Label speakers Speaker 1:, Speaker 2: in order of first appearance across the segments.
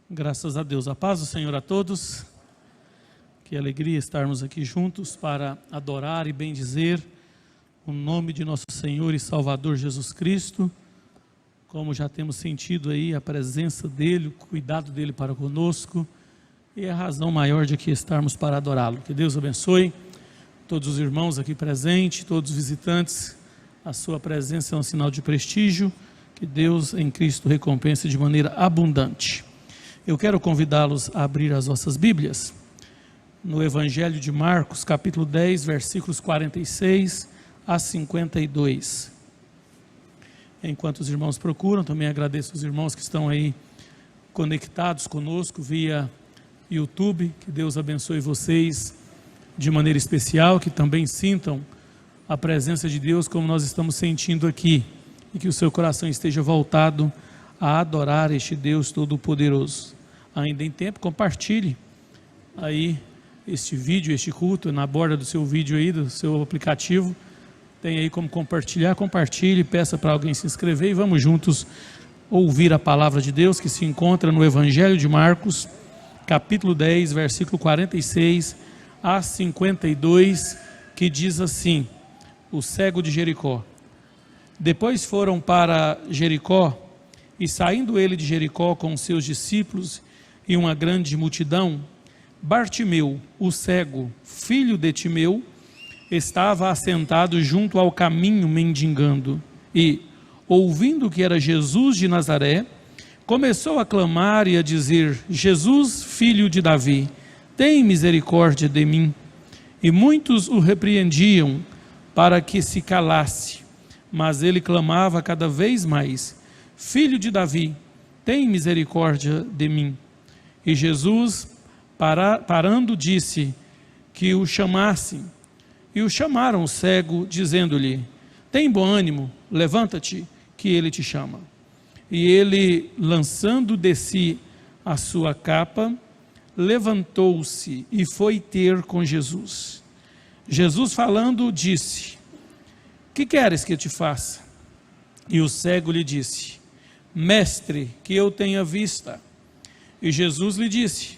Speaker 1: Graças a Deus. A paz do Senhor a todos. Que alegria estarmos aqui juntos para adorar e bendizer o nome de nosso Senhor e Salvador Jesus Cristo. Como já temos sentido aí a presença dEle, o cuidado dEle para conosco, e a razão maior de aqui estarmos para adorá-lo. Que Deus abençoe todos os irmãos aqui presentes, todos os visitantes. A sua presença é um sinal de prestígio. Que Deus em Cristo recompense de maneira abundante. Eu quero convidá-los a abrir as vossas Bíblias no Evangelho de Marcos, capítulo 10, versículos 46 a 52. Enquanto os irmãos procuram, também agradeço os irmãos que estão aí conectados conosco via YouTube. Que Deus abençoe vocês de maneira especial, que também sintam a presença de Deus como nós estamos sentindo aqui, e que o seu coração esteja voltado a adorar este Deus Todo-Poderoso. Ainda em tempo, compartilhe aí este vídeo, este culto, na borda do seu vídeo aí, do seu aplicativo, tem aí como compartilhar, compartilhe, peça para alguém se inscrever e vamos juntos ouvir a palavra de Deus que se encontra no Evangelho de Marcos, capítulo 10, versículo 46 a 52, que diz assim: o cego de Jericó. Depois foram para Jericó, e saindo ele de Jericó com os seus discípulos e uma grande multidão, Bartimeu, o cego, filho de Timeu, estava assentado junto ao caminho mendigando, e, ouvindo que era Jesus de Nazaré, começou a clamar e a dizer: Jesus, filho de Davi, tem misericórdia de mim. E muitos o repreendiam para que se calasse, mas ele clamava cada vez mais: Filho de Davi, tem misericórdia de mim. E Jesus, parando, disse que o chamassem. E o chamaram o cego, dizendo-lhe: tem bom ânimo, levanta-te, que ele te chama. E ele, lançando de si a sua capa, levantou-se e foi ter com Jesus. Jesus, falando, disse: que queres que eu te faça? E o cego lhe disse: Mestre, que eu tenha vista. E Jesus lhe disse: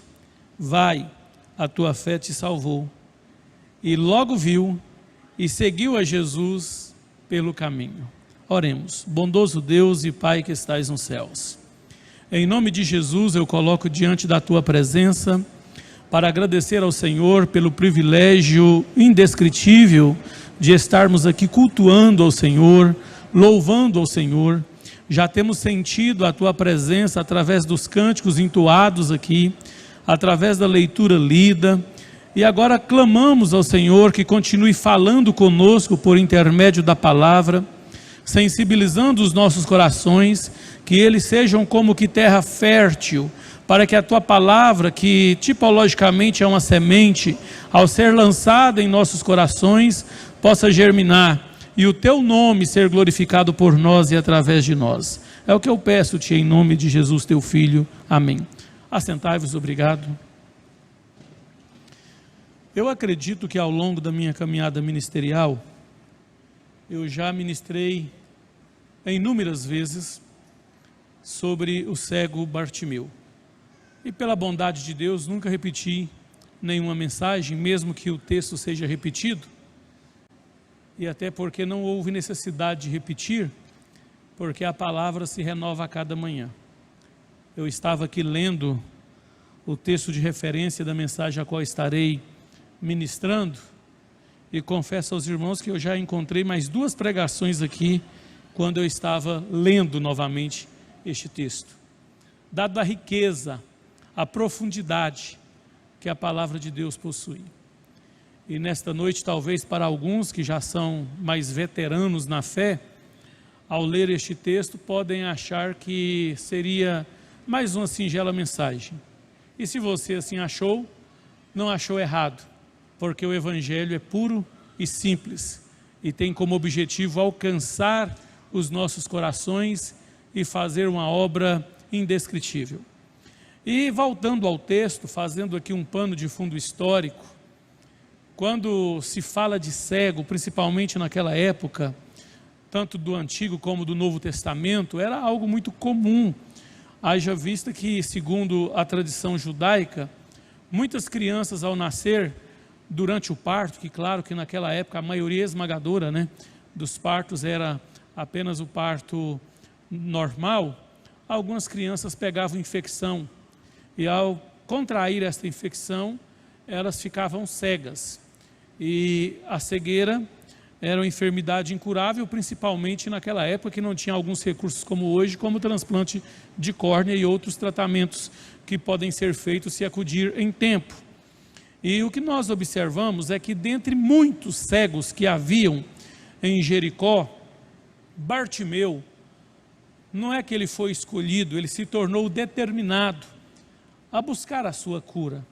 Speaker 1: vai, a tua fé te salvou. E logo viu e seguiu a Jesus pelo caminho. Oremos. Bondoso Deus e Pai que estais nos céus, em nome de Jesus eu coloco diante da tua presença para agradecer ao Senhor pelo privilégio indescritível de estarmos aqui cultuando ao Senhor, louvando ao Senhor. Já temos sentido a tua presença através dos cânticos entoados aqui, através da leitura lida, e agora clamamos ao Senhor que continue falando conosco por intermédio da palavra, sensibilizando os nossos corações, que eles sejam como que terra fértil, para que a tua palavra, que tipologicamente é uma semente, ao ser lançada em nossos corações, possa germinar, e o teu nome ser glorificado por nós e através de nós. É o que eu peço-te em nome de Jesus, teu Filho. Amém. Assentai-vos, obrigado. Eu acredito que ao longo da minha caminhada ministerial, eu já ministrei inúmeras vezes sobre o cego Bartimeu. E pela bondade de Deus, nunca repeti nenhuma mensagem, mesmo que o texto seja repetido. E até porque não houve necessidade de repetir, porque a palavra se renova a cada manhã. Eu estava aqui lendo o texto de referência da mensagem a qual estarei ministrando, e confesso aos irmãos que eu já encontrei mais 2 pregações aqui, quando eu estava lendo novamente este texto. Dado a riqueza, a profundidade que a palavra de Deus possui. E nesta noite, talvez para alguns que já são mais veteranos na fé, ao ler este texto, podem achar que seria mais uma singela mensagem. E se você assim achou, não achou errado, porque o Evangelho é puro e simples, e tem como objetivo alcançar os nossos corações e fazer uma obra indescritível. E voltando ao texto, fazendo aqui um pano de fundo histórico, quando se fala de cego, principalmente naquela época, tanto do Antigo como do Novo Testamento, era algo muito comum Haja vista que, segundo a tradição judaica, muitas crianças ao nascer, durante o parto, que claro que naquela época a maioria esmagadora, né, dos partos era apenas o parto normal, algumas crianças pegavam infecção e ao contrair esta infecção, elas ficavam cegas. E a cegueira era uma enfermidade incurável, principalmente naquela época que não tinha alguns recursos como hoje, como o transplante de córnea e outros tratamentos que podem ser feitos se acudir em tempo. E o que nós observamos é que dentre muitos cegos que haviam em Jericó, Bartimeu, não é que ele foi escolhido, ele se tornou determinado a buscar a sua cura.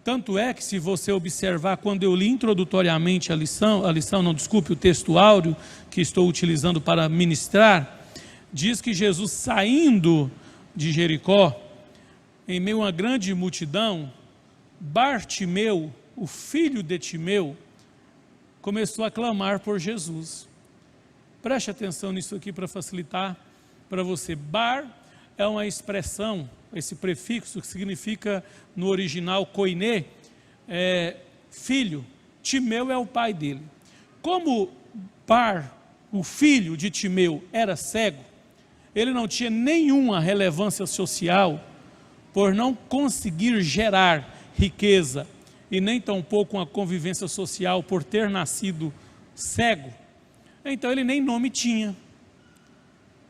Speaker 1: Tanto é que, se você observar, quando eu li introdutoriamente o texto áureo que estou utilizando para ministrar, diz que Jesus, saindo de Jericó, em meio a uma grande multidão, Bartimeu, o filho de Timeu, começou a clamar por Jesus. Preste atenção nisso aqui para facilitar para você. Bar é uma expressão, esse prefixo que significa no original koiné, filho. Timeu é o pai dele. Como Bar, o filho de Timeu, era cego, ele não tinha nenhuma relevância social por não conseguir gerar riqueza e nem tampouco uma convivência social por ter nascido cego. Então ele nem nome tinha.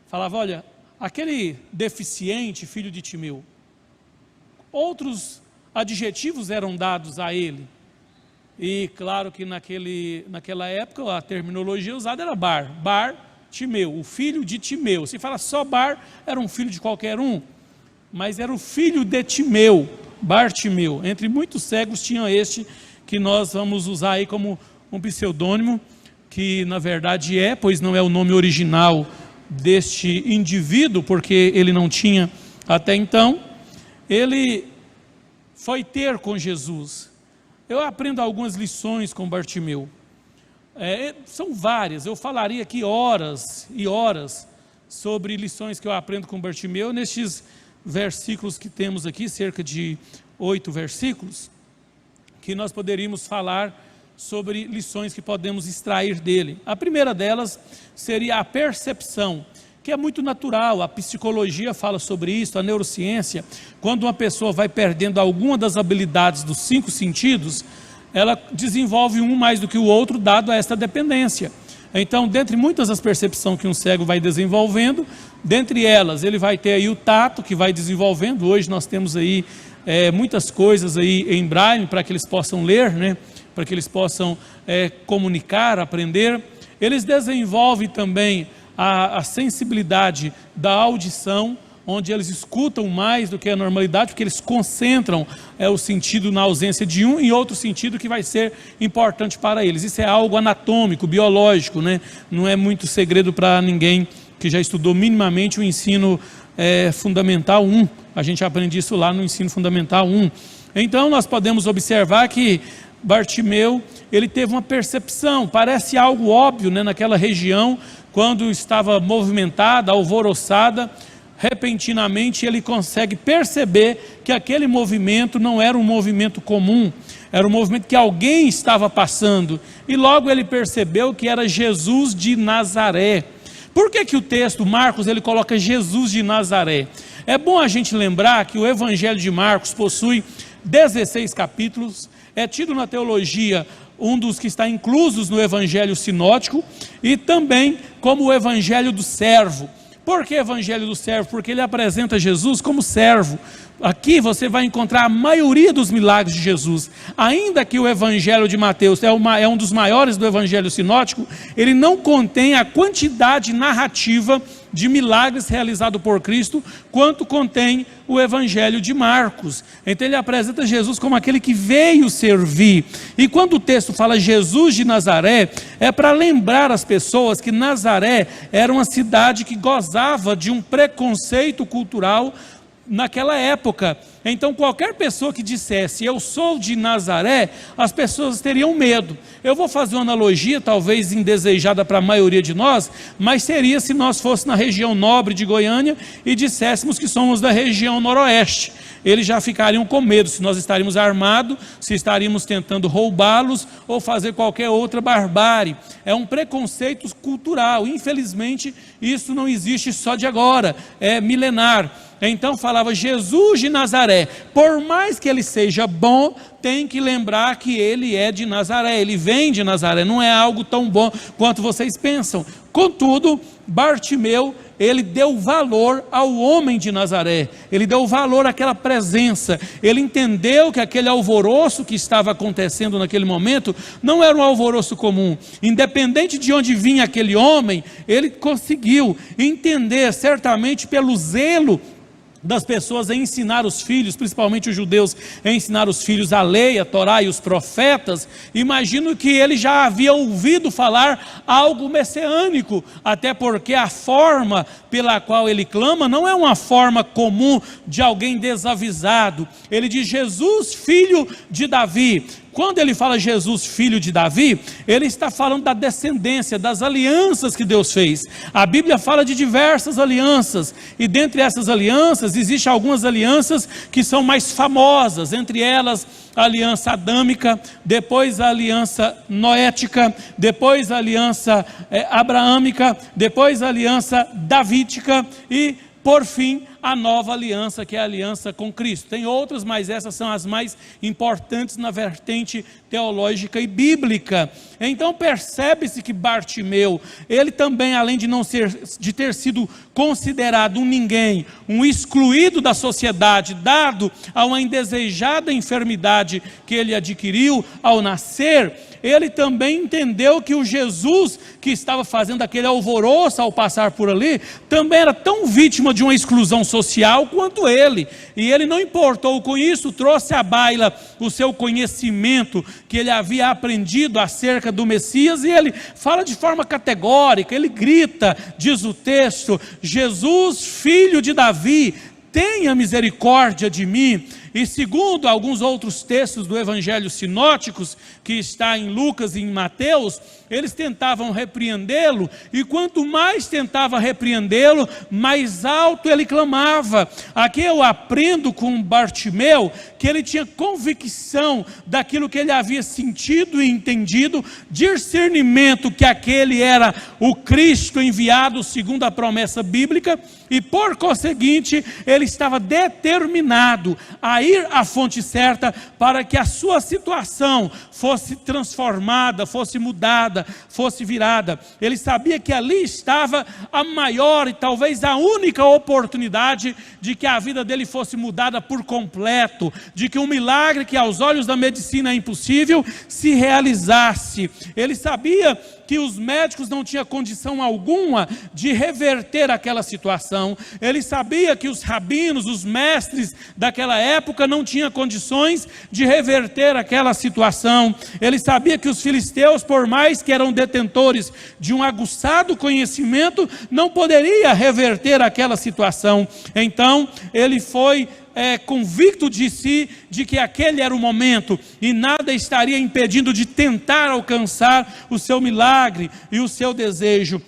Speaker 1: Falava, olha, aquele deficiente filho de Timeu. Outros adjetivos eram dados a ele. E claro que naquela época a terminologia usada era Bar Timeu, o filho de Timeu. Se fala só Bar, era um filho de qualquer um, mas era o filho de Timeu, Bartimeu. Entre muitos cegos tinha este que nós vamos usar aí como um pseudônimo, que na verdade pois não é o nome original deste indivíduo, porque ele não tinha até então. Ele foi ter com Jesus. Eu aprendo algumas lições com Bartimeu. São várias, eu falaria aqui horas e horas sobre lições que eu aprendo com Bartimeu, nestes versículos que temos aqui, cerca de 8 versículos, que nós poderíamos falar sobre lições que podemos extrair dele. A primeira delas seria a percepção, que é muito natural, a psicologia fala sobre isso, a neurociência. Quando uma pessoa vai perdendo alguma das habilidades dos 5 sentidos, ela desenvolve um mais do que o outro, dado a esta dependência. Então, dentre muitas das percepções que um cego vai desenvolvendo, dentre elas, ele vai ter aí o tato, que vai desenvolvendo. Hoje nós temos aí muitas coisas aí em braille, para que eles possam ler, né? Para que eles possam comunicar, aprender. Eles desenvolvem também a sensibilidade da audição, onde eles escutam mais do que a normalidade, porque eles concentram o sentido na ausência de um e outro sentido que vai ser importante para eles. Isso é algo anatômico, biológico, né? Não é muito segredo para ninguém que já estudou minimamente o ensino fundamental 1. A gente aprende isso lá no ensino fundamental 1. Então nós podemos observar que Bartimeu, ele teve uma percepção, parece algo óbvio, né? Naquela região, quando estava movimentada, alvoroçada, repentinamente ele consegue perceber que aquele movimento não era um movimento comum, era um movimento que alguém estava passando, e logo ele percebeu que era Jesus de Nazaré. Por que o texto, Marcos, ele coloca Jesus de Nazaré? É bom a gente lembrar que o Evangelho de Marcos possui 16 capítulos, é tido na teologia um dos que está inclusos no Evangelho sinótico, e também como o Evangelho do servo. Por que Evangelho do servo? Porque ele apresenta Jesus como servo. Aqui você vai encontrar a maioria dos milagres de Jesus. Ainda que o Evangelho de Mateus é um dos maiores do Evangelho sinótico, ele não contém a quantidade narrativa de milagres realizados por Cristo, quanto contém o Evangelho de Marcos. Então ele apresenta Jesus como aquele que veio servir. E quando o texto fala Jesus de Nazaré, é para lembrar as pessoas que Nazaré era uma cidade que gozava de um preconceito cultural naquela época. Então qualquer pessoa que dissesse eu sou de Nazaré, as pessoas teriam medo. Eu vou fazer uma analogia, talvez indesejada para a maioria de nós, mas seria se nós fôssemos na região nobre de Goiânia e disséssemos que somos da região noroeste. Eles já ficariam com medo se nós estaríamos armados, se estaríamos tentando roubá-los ou fazer qualquer outra barbárie. É um preconceito cultural. Infelizmente isso não existe só de agora, é milenar. Então falava Jesus de Nazaré, por mais que ele seja bom, tem que lembrar que ele é de Nazaré, ele vem de Nazaré, não é algo tão bom quanto vocês pensam. Contudo, Bartimeu, ele deu valor ao homem de Nazaré, ele deu valor àquela presença, ele entendeu que aquele alvoroço que estava acontecendo naquele momento, não era um alvoroço comum, independente de onde vinha aquele homem, ele conseguiu entender, certamente pelo zelo das pessoas em ensinar os filhos, principalmente os judeus, em ensinar os filhos a lei, a Torá e os profetas. Imagino que ele já havia ouvido falar algo messiânico, até porque a forma pela qual ele clama não é uma forma comum de alguém desavisado. Ele diz Jesus, filho de Davi. Quando ele fala Jesus, filho de Davi, ele está falando da descendência, das alianças que Deus fez. A Bíblia fala de diversas alianças, e dentre essas alianças, existem algumas alianças que são mais famosas, entre elas a aliança adâmica, depois a aliança noética, depois a aliança abraâmica, depois a aliança davídica e, por fim, a nova aliança, que é a aliança com Cristo. Tem outras, mas essas são as mais importantes na vertente teológica e bíblica. Então percebe-se que Bartimeu, ele também, além de ter sido considerado um ninguém, um excluído da sociedade, dado a uma indesejada enfermidade que ele adquiriu ao nascer, ele também entendeu que o Jesus que estava fazendo aquele alvoroço ao passar por ali, também era tão vítima de uma exclusão social quanto ele, e ele não importou com isso, trouxe à baila o seu conhecimento que ele havia aprendido acerca do Messias, e ele fala de forma categórica, ele grita, diz o texto, Jesus, filho de Davi, tenha misericórdia de mim. E segundo alguns outros textos do Evangelho sinóticos, que está em Lucas e em Mateus, eles tentavam repreendê-lo, e quanto mais tentava repreendê-lo, mais alto ele clamava. Aqui eu aprendo com Bartimeu, que ele tinha convicção daquilo que ele havia sentido e entendido, discernimento que aquele era o Cristo enviado segundo a promessa bíblica, e por conseguinte, ele estava determinado a ir à fonte certa para que a sua situação fosse transformada, fosse mudada, fosse virada. Ele sabia que ali estava a maior e talvez a única oportunidade de que a vida dele fosse mudada por completo, de que um milagre que aos olhos da medicina é impossível se realizasse. Ele sabia que os médicos não tinham condição alguma de reverter aquela situação. Ele sabia que os rabinos, os mestres daquela época não tinham condições de reverter aquela situação. Ele sabia que os filisteus, por mais que eram detentores de um aguçado conhecimento, não poderia reverter aquela situação. Então ele foi convicto de si, de que aquele era o momento, e nada estaria impedindo de tentar alcançar o seu milagre e o seu desejo.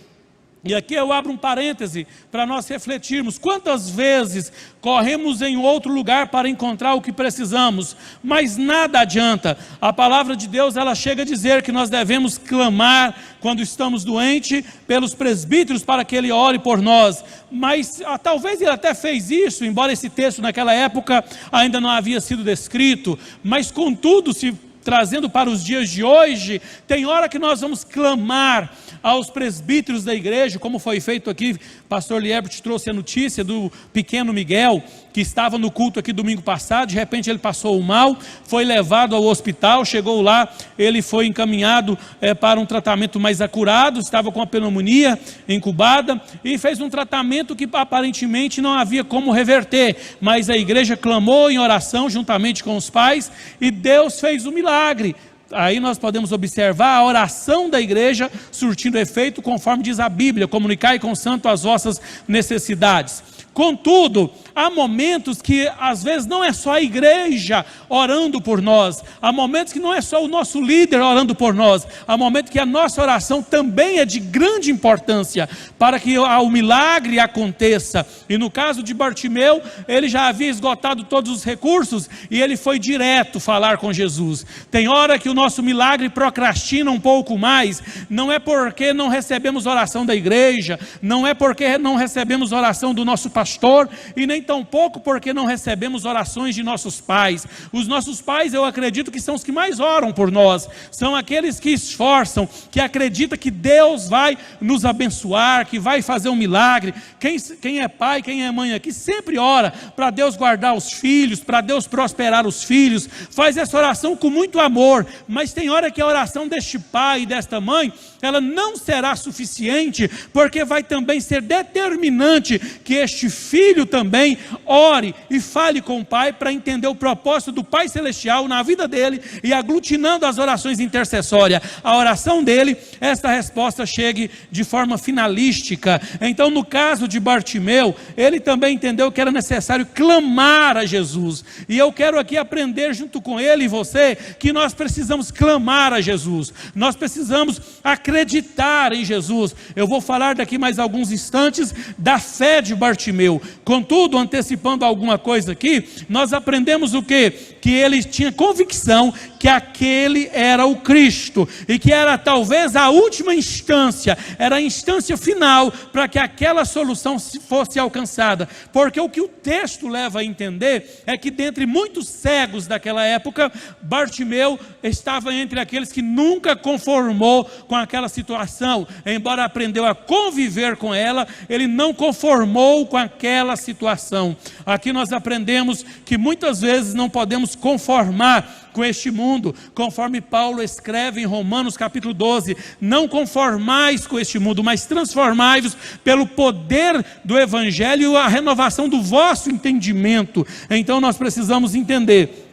Speaker 1: E aqui eu abro um parêntese para nós refletirmos. Quantas vezes corremos em outro lugar para encontrar o que precisamos, mas nada adianta. A palavra de Deus, ela chega a dizer que nós devemos clamar quando estamos doentes pelos presbíteros para que ele ore por nós. Mas talvez ele até fez isso, embora esse texto naquela época ainda não havia sido descrito. Mas contudo, se trazendo para os dias de hoje, tem hora que nós vamos clamar aos presbíteros da igreja, como foi feito aqui. Pastor Liebert trouxe a notícia do pequeno Miguel, que estava no culto aqui domingo passado. De repente ele passou mal, foi levado ao hospital, chegou lá, ele foi encaminhado para um tratamento mais acurado, estava com a pneumonia incubada, e fez um tratamento que aparentemente não havia como reverter, mas a igreja clamou em oração juntamente com os pais, e Deus fez um milagre. Aí nós podemos observar a oração da igreja surtindo efeito, conforme diz a Bíblia: comunicai com o santo as vossas necessidades. Contudo, há momentos que às vezes não é só a igreja orando por nós, há momentos que não é só o nosso líder orando por nós, há momentos que a nossa oração também é de grande importância para que o milagre aconteça. E no caso de Bartimeu, ele já havia esgotado todos os recursos e ele foi direto falar com Jesus. Tem hora que o nosso milagre procrastina um pouco mais, não é porque não recebemos oração da igreja, não é porque não recebemos oração do nosso pastor, e nem tampouco porque não recebemos orações de nossos pais. Os nossos pais, eu acredito que são os que mais oram por nós, são aqueles que esforçam, que acreditam que Deus vai nos abençoar, que vai fazer um milagre. Quem é pai, quem é mãe aqui, sempre ora para Deus guardar os filhos, para Deus prosperar os filhos, faz essa oração com muito amor. Mas tem hora que a oração deste pai e desta mãe, ela não será suficiente, porque vai também ser determinante que este filho também ore e fale com o pai, para entender o propósito do Pai Celestial na vida dele, e aglutinando as orações intercessórias, a oração dele, esta resposta chegue de forma finalística. Então, no caso de Bartimeu, ele também entendeu que era necessário clamar a Jesus, e eu quero aqui aprender junto com ele e você, que nós precisamos clamar a Jesus, nós precisamos acreditar em Jesus. Eu vou falar daqui mais alguns instantes da fé de Bartimeu. Contudo, antecipando alguma coisa aqui, nós aprendemos o quê? Que ele tinha convicção que aquele era o Cristo, e que era talvez a última instância, era a instância final para que aquela solução fosse alcançada, porque o que o texto leva a entender é que dentre muitos cegos daquela época, Bartimeu estava entre aqueles que nunca conformou com aquela situação, embora aprendeu a conviver com ela, ele não conformou com aquela situação. Aqui nós aprendemos que muitas vezes não podemos conformar com este mundo, conforme Paulo escreve em Romanos capítulo 12, não conformais com este mundo, mas transformai-vos pelo poder do Evangelho e a renovação do vosso entendimento. Então nós precisamos entender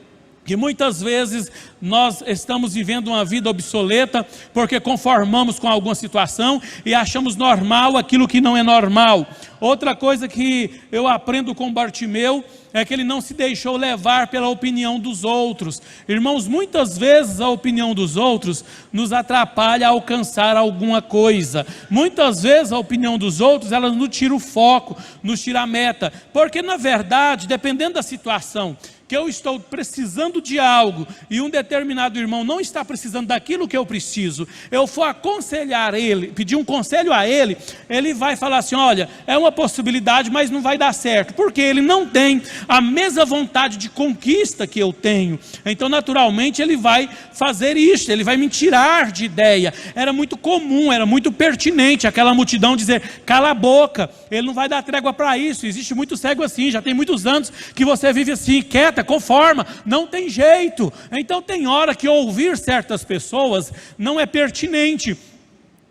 Speaker 1: que muitas vezes nós estamos vivendo uma vida obsoleta, porque conformamos com alguma situação e achamos normal aquilo que não é normal. Outra coisa que eu aprendo com Bartimeu é que ele não se deixou levar pela opinião dos outros. Irmãos, muitas vezes a opinião dos outros nos atrapalha a alcançar alguma coisa. Muitas vezes a opinião dos outros, ela nos tira o foco, nos tira a meta, porque na verdade, dependendo da situação, que eu estou precisando de algo e um determinado irmão não está precisando daquilo que eu preciso, eu for aconselhar ele, pedir um conselho a ele, ele vai falar assim: olha, é uma possibilidade, mas não vai dar certo, porque ele não tem a mesma vontade de conquista que eu tenho. Então naturalmente ele vai fazer isso, ele vai me tirar de ideia. Era muito comum, era muito pertinente aquela multidão dizer: cala a boca, ele não vai dar trégua para isso. Existe muito cego assim, já tem muitos anos que você vive assim, quieto, conforma, não tem jeito. Então tem hora que ouvir certas pessoas não é pertinente.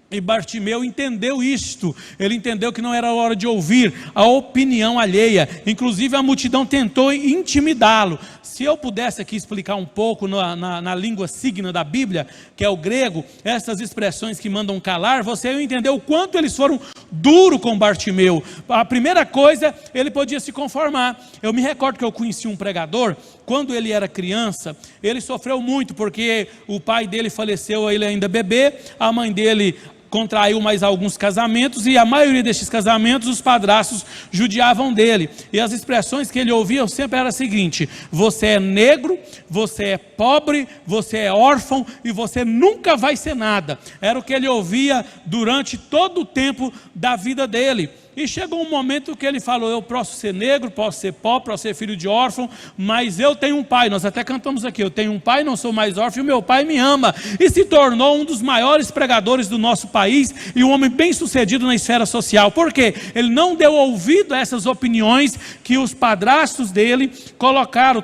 Speaker 1: E Bartimeu entendeu isto, ele entendeu que não era hora de ouvir a opinião alheia. Inclusive a multidão tentou intimidá-lo. Se eu pudesse aqui explicar um pouco na língua signa da Bíblia, que é o grego, essas expressões que mandam calar, você ia entender o quanto eles foram duros com Bartimeu. A primeira coisa, ele podia se conformar. Eu me recordo que eu conheci um pregador, quando ele era criança, ele sofreu muito, porque o pai dele faleceu, ele ainda bebê, a mãe dele contraiu mais alguns casamentos, e a maioria destes casamentos os padrastos judiavam dele, e as expressões que ele ouvia sempre era a seguinte: você é negro, você é pobre, você é órfão e você nunca vai ser nada. Era o que ele ouvia durante todo o tempo da vida dele. E chegou um momento que ele falou: eu posso ser negro, posso ser pobre, posso ser filho de órfão, mas eu tenho um pai. Nós até cantamos aqui: eu tenho um pai, não sou mais órfão, e meu pai me ama. E se tornou um dos maiores pregadores do nosso país, e um homem bem sucedido na esfera social. Por quê? Ele não deu ouvido a essas opiniões que os padrastos dele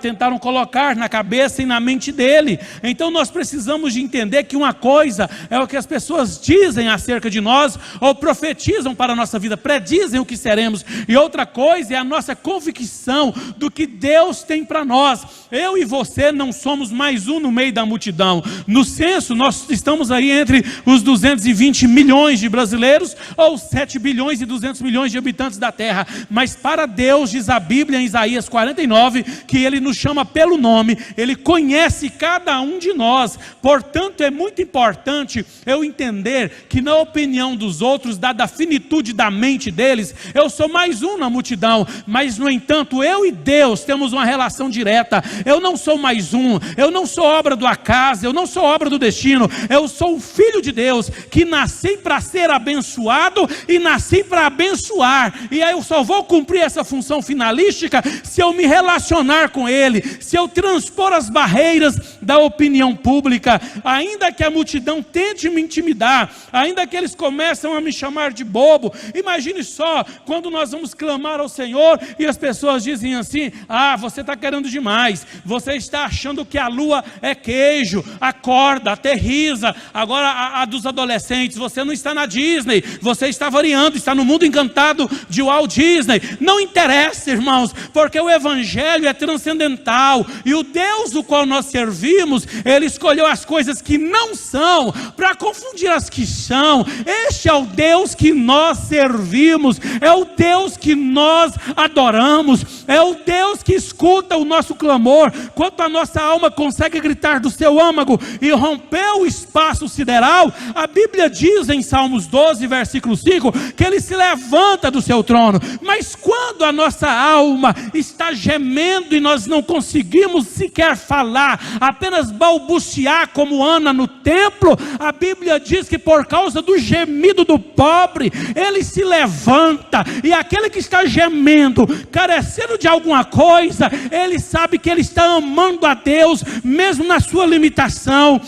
Speaker 1: tentaram colocar na cabeça e na mente dele. Então nós precisamos de entender que uma coisa é o que as pessoas dizem acerca de nós, ou profetizam para a nossa vida, predizem dizem o que seremos, e outra coisa é a nossa convicção do que Deus tem para nós. Eu e você não somos mais um no meio da multidão. No censo, nós estamos aí entre os 220 milhões de brasileiros, ou 7 bilhões e 200 milhões de habitantes da terra. Mas para Deus, diz a Bíblia em Isaías 49, que Ele nos chama pelo nome, Ele conhece cada um de nós. Portanto, é muito importante eu entender que na opinião dos outros, dada a finitude da mente deles, eu sou mais um na multidão, mas no entanto, eu e Deus temos uma relação direta. Eu não sou mais um, eu não sou obra do acaso, eu não sou obra do destino, eu sou o filho de Deus, que nasci para ser abençoado e nasci para abençoar, e aí eu só vou cumprir essa função finalística se eu me relacionar com Ele, se eu transpor as barreiras da opinião pública. Ainda que a multidão tente me intimidar, ainda que eles começam a me chamar de bobo, imagine só, quando nós vamos clamar ao Senhor, e as pessoas dizem assim: ah, você está querendo demais, você está achando que a lua é queijo, acorda, aterriza. Agora a dos adolescentes: você não está na Disney, você está variando, está no mundo encantado de Walt Disney. Não interessa, irmãos, porque o Evangelho é transcendental, e o Deus do qual nós servimos, Ele escolheu as coisas que não são, para confundir as que são. Este é o Deus que nós servimos, é o Deus que nós adoramos, é o Deus que escuta o nosso clamor, quando a nossa alma consegue gritar do seu âmago e romper o espaço sideral. A Bíblia diz em Salmos 12, versículo 5, que Ele se levanta do seu trono. Mas quando a nossa alma está gemendo e nós não conseguimos sequer falar, apenas balbuciar como Ana no templo, a Bíblia diz que por causa do gemido do pobre, Ele se levanta, e aquele que está gemendo, carecendo de alguma coisa, ele sabe que ele está amando a Deus, mesmo na sua limitação,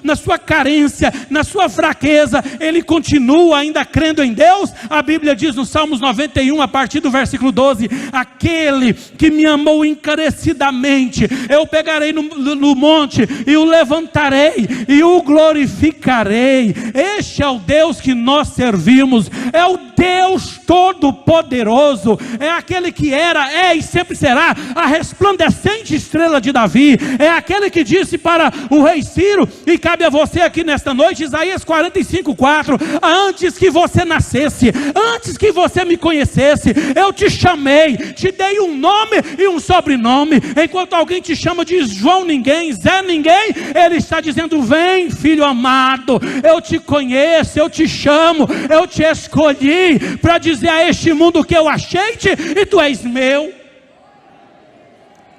Speaker 1: na sua carência, na sua fraqueza, ele continua ainda crendo em Deus. A Bíblia diz no Salmos 91, a partir do versículo 12: aquele que me amou encarecidamente, eu pegarei no monte, e o levantarei, e o glorificarei. Este é o Deus que nós servimos, é o Deus Todo-Poderoso, é aquele que era, é e sempre será a resplandecente estrela de Davi, é aquele que disse para o rei Ciro, e cabe a você aqui nesta noite, Isaías 45:4: antes que você nascesse, antes que você me conhecesse, eu te chamei, te dei um nome e um sobrenome. Enquanto alguém te chama de João ninguém, Zé ninguém, Ele está dizendo: vem, filho amado, eu te conheço, eu te chamo, eu te escolhi para dizer a este mundo que eu achei-te e tu és meu.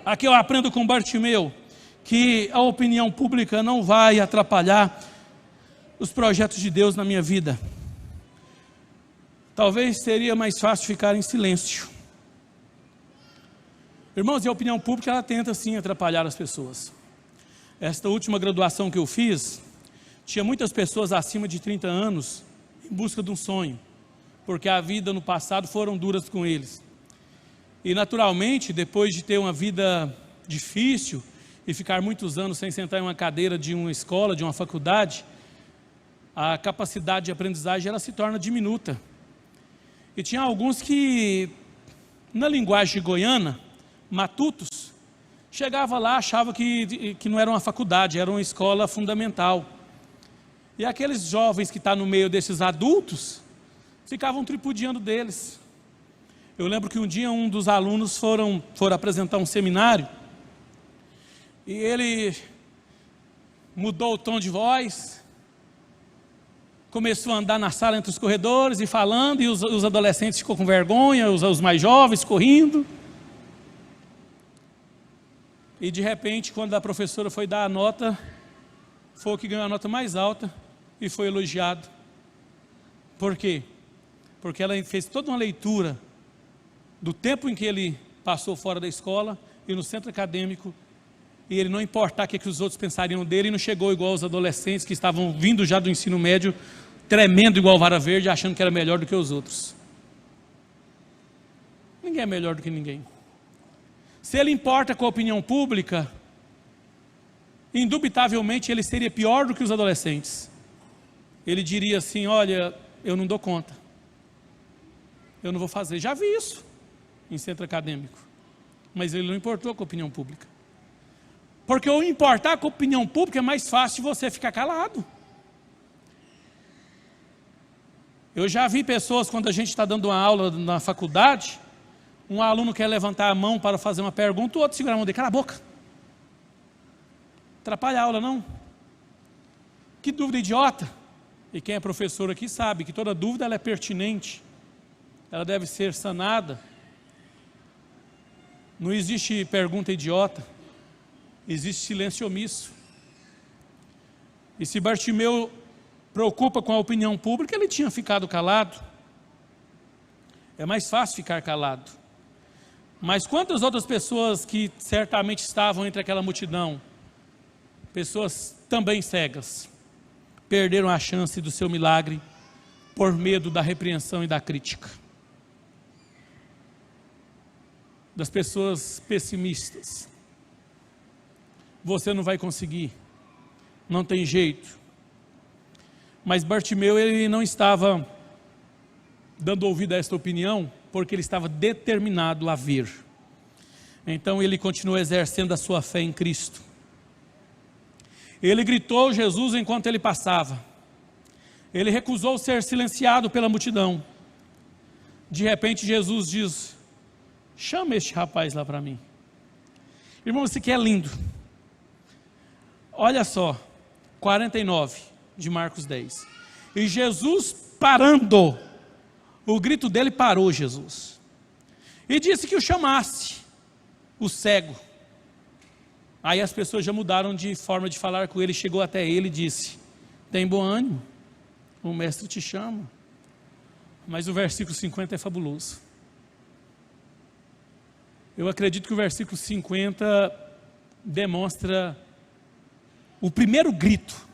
Speaker 1: Aqui eu aprendo com Bartimeu que a opinião pública não vai atrapalhar os projetos de Deus na minha vida. Talvez seria mais fácil ficar em silêncio. Irmãos, e a opinião pública, ela tenta sim atrapalhar as pessoas. Esta última graduação que eu fiz, tinha muitas pessoas acima de 30 anos em busca de um sonho, porque a vida no passado foram duras com eles. E naturalmente, depois de ter uma vida difícil e ficar muitos anos sem sentar em uma cadeira de uma escola, de uma faculdade, a capacidade de aprendizagem ela se torna diminuta. E tinha alguns que, na linguagem goiana, matutos, chegava lá, achava que não era uma faculdade, era uma escola fundamental. E aqueles jovens que estão no meio desses adultos, ficavam tripudiando deles. Eu lembro que um dia um dos alunos foram apresentar um seminário, e ele mudou o tom de voz, começou a andar na sala entre os corredores e falando, e os adolescentes ficou com vergonha, os mais jovens correndo. E de repente, quando a professora foi dar a nota, foi o que ganhou a nota mais alta e foi elogiado. Por quê? Porque ela fez toda uma leitura do tempo em que ele passou fora da escola e no centro acadêmico, e ele não importar o que os outros pensariam dele, e não chegou igual os adolescentes que estavam vindo já do ensino médio, tremendo igual vara verde, achando que era melhor do que os outros. Ninguém é melhor do que ninguém. Se ele importa com a opinião pública, indubitavelmente ele seria pior do que os adolescentes. Ele diria assim: olha, eu não dou conta. eu não vou fazer. Já vi isso em centro acadêmico. Mas ele não importou com a opinião pública. Porque o importar com a opinião pública é mais fácil você ficar calado. Eu já vi pessoas, quando a gente está dando uma aula na faculdade, um aluno quer levantar a mão para fazer uma pergunta, o outro segura a mão dele, cala a boca. Atrapalha a aula, não? Que dúvida idiota. E quem é professor aqui sabe que toda dúvida ela é pertinente. Ela deve ser sanada. Não existe pergunta idiota. Existe silêncio omisso. E se Bartimeu preocupa com a opinião pública, ele tinha ficado calado. É mais fácil ficar calado. Mas quantas outras pessoas que certamente estavam entre aquela multidão, pessoas também cegas, perderam a chance do seu milagre por medo da repreensão e da crítica. Das pessoas pessimistas. Você não vai conseguir, não tem jeito. Mas Bartimeu, ele não estava dando ouvido a esta opinião, porque ele estava determinado a ver. Então ele continuou exercendo a sua fé em Cristo. Ele gritou Jesus enquanto ele passava. Ele recusou ser silenciado pela multidão. De repente Jesus diz: chama este rapaz lá para mim. Irmão, isso aqui é lindo. Olha só, 49 de Marcos 10. E Jesus parando, o grito dele parou Jesus. E disse que o chamasse, o cego. Aí as pessoas já mudaram de forma de falar com ele, chegou até ele e disse: tem bom ânimo, o mestre te chama. Mas o versículo 50 é fabuloso. Eu acredito que o versículo 50 demonstra o primeiro grito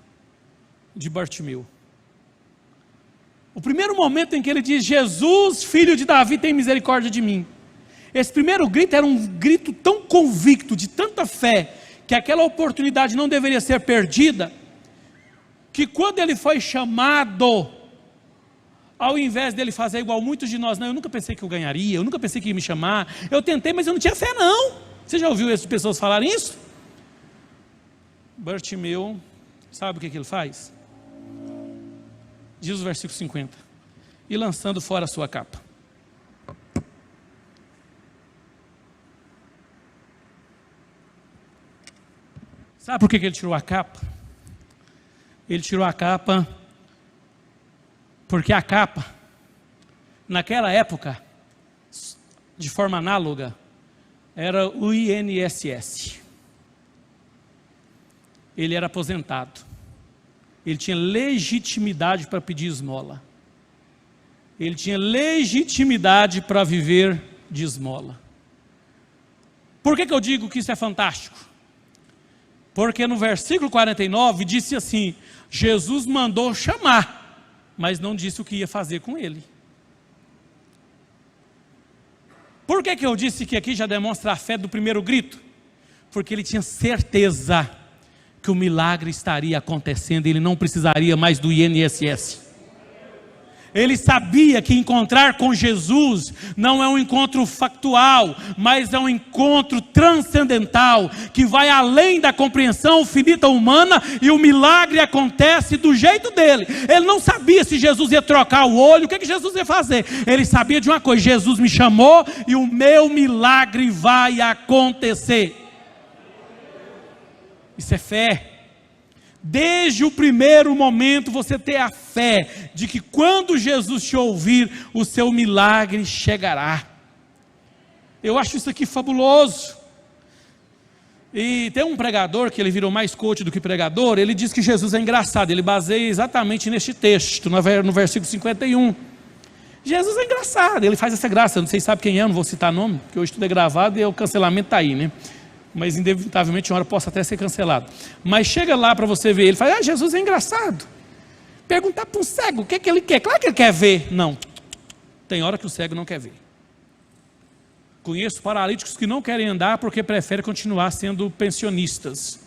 Speaker 1: de Bartimeu. O primeiro momento em que ele diz: Jesus, filho de Davi, tem misericórdia de mim. Esse primeiro grito era um grito tão convicto, de tanta fé, que aquela oportunidade não deveria ser perdida, que quando ele foi chamado, ao invés dele fazer igual muitos de nós, não, eu nunca pensei que eu ganharia, eu nunca pensei que ia me chamar, eu tentei, mas eu não tinha fé não. Você já ouviu essas pessoas falarem isso? Bartimeu, sabe o que ele faz? Diz o versículo 50: e lançando fora a sua capa. Sabe por que ele tirou a capa? Ele tirou a capa porque a capa, naquela época, de forma análoga, era o INSS. Ele era aposentado. Ele tinha legitimidade para pedir esmola. Ele tinha legitimidade para viver de esmola. Por que eu digo que isso é fantástico? Porque no versículo 49 disse assim: Jesus mandou chamar, mas não disse o que ia fazer com ele. Por que eu disse que aqui já demonstra a fé do primeiro grito? Porque ele tinha certeza que o milagre estaria acontecendo, ele não precisaria mais do INSS. Ele sabia que encontrar com Jesus não é um encontro factual, mas é um encontro transcendental, que vai além da compreensão finita humana, e o milagre acontece do jeito dele. Ele não sabia se Jesus ia trocar o olho, o que Jesus ia fazer. Ele sabia de uma coisa: Jesus me chamou e o meu milagre vai acontecer. Isso é fé. Desde o primeiro momento você ter a fé de que quando Jesus te ouvir, o seu milagre chegará. Eu acho isso aqui fabuloso. E tem um pregador que ele virou mais coach do que pregador. Ele diz que Jesus é engraçado. Ele baseia exatamente neste texto, no versículo 51. Jesus é engraçado, ele faz essa graça. Eu não sei se sabe quem é, não vou citar nome, porque hoje tudo é gravado e o cancelamento está aí, né? Mas inevitavelmente uma hora possa até ser cancelado. Mas chega lá para você ver, ele fala: Jesus é engraçado. Perguntar para um cego, o que ele quer? Claro que ele quer ver. Não, tem hora que o cego não quer ver. Conheço paralíticos que não querem andar porque preferem continuar sendo pensionistas.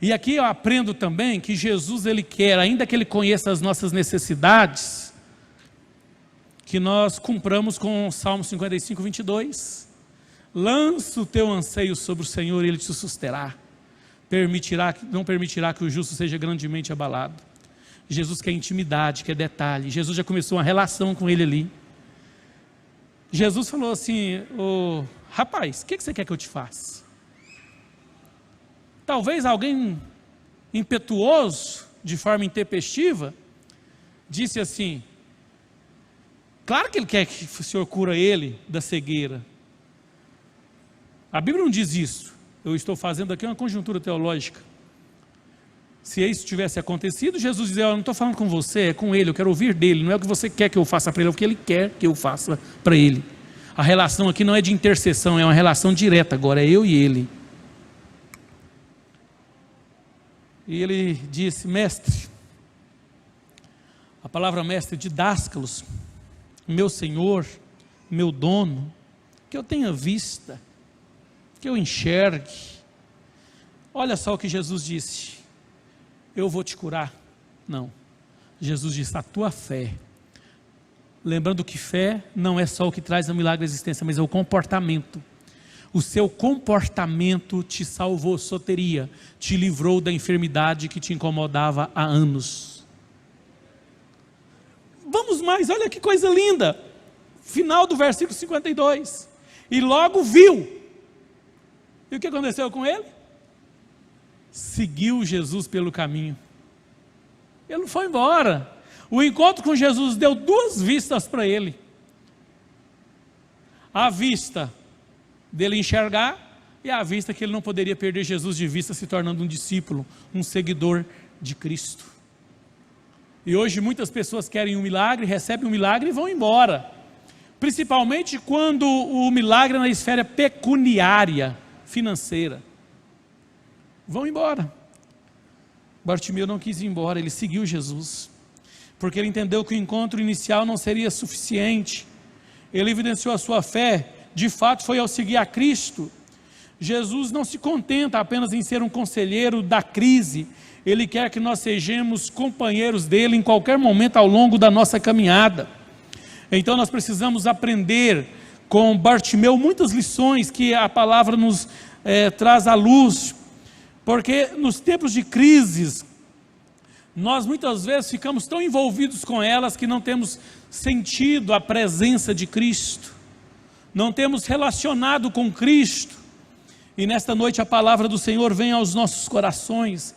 Speaker 1: E aqui eu aprendo também que Jesus, Ele quer, ainda que Ele conheça as nossas necessidades, que nós cumpramos com o Salmo 55, 22. Lança o teu anseio sobre o Senhor e Ele te susterá. Não permitirá que o justo seja grandemente abalado. Jesus quer intimidade, quer detalhe. Jesus já começou uma relação com Ele ali. Jesus falou assim: rapaz, o que você quer que eu te faça? Talvez alguém impetuoso, de forma intempestiva, disse assim: claro que Ele quer que o Senhor cura ele da cegueira. A Bíblia não diz isso. Eu estou fazendo aqui uma conjuntura teológica. Se isso tivesse acontecido, Jesus dizia: eu não estou falando com você, é com Ele, eu quero ouvir dele. Não é o que você quer que eu faça para Ele, é o que Ele quer que eu faça para Ele. A relação aqui não é de intercessão, é uma relação direta agora, é eu e Ele. E Ele disse: mestre, a palavra mestre, didáscalos, meu Senhor, meu dono, que eu tenha vista, que eu enxergue. Olha só o que Jesus disse: eu vou te curar. Não, Jesus disse: a tua fé. Lembrando que fé não é só o que traz o milagre à existência, mas é o comportamento. O seu comportamento te salvou, soteria, te livrou da enfermidade que te incomodava há anos. Vamos mais, olha que coisa linda. Final do versículo 52. E logo viu. E o que aconteceu com ele? Seguiu Jesus pelo caminho. Ele não foi embora. O encontro com Jesus deu duas vistas para ele. A vista dele enxergar e a vista que ele não poderia perder Jesus de vista, se tornando um discípulo, um seguidor de Cristo. E hoje muitas pessoas querem um milagre, recebem um milagre e vão embora. Principalmente quando o milagre é na esfera pecuniária, financeira. Vão embora. Bartimeu não quis ir embora, ele seguiu Jesus, porque ele entendeu que o encontro inicial não seria suficiente. Ele evidenciou a sua fé, de fato foi ao seguir a Cristo. Jesus não se contenta apenas em ser um conselheiro da crise, Ele quer que nós sejamos companheiros dele em qualquer momento ao longo da nossa caminhada. Então nós precisamos aprender com Bartimeu muitas lições que a palavra nos traz à luz, porque nos tempos de crises, nós muitas vezes ficamos tão envolvidos com elas que não temos sentido a presença de Cristo, não temos relacionado com Cristo. E nesta noite a palavra do Senhor vem aos nossos corações,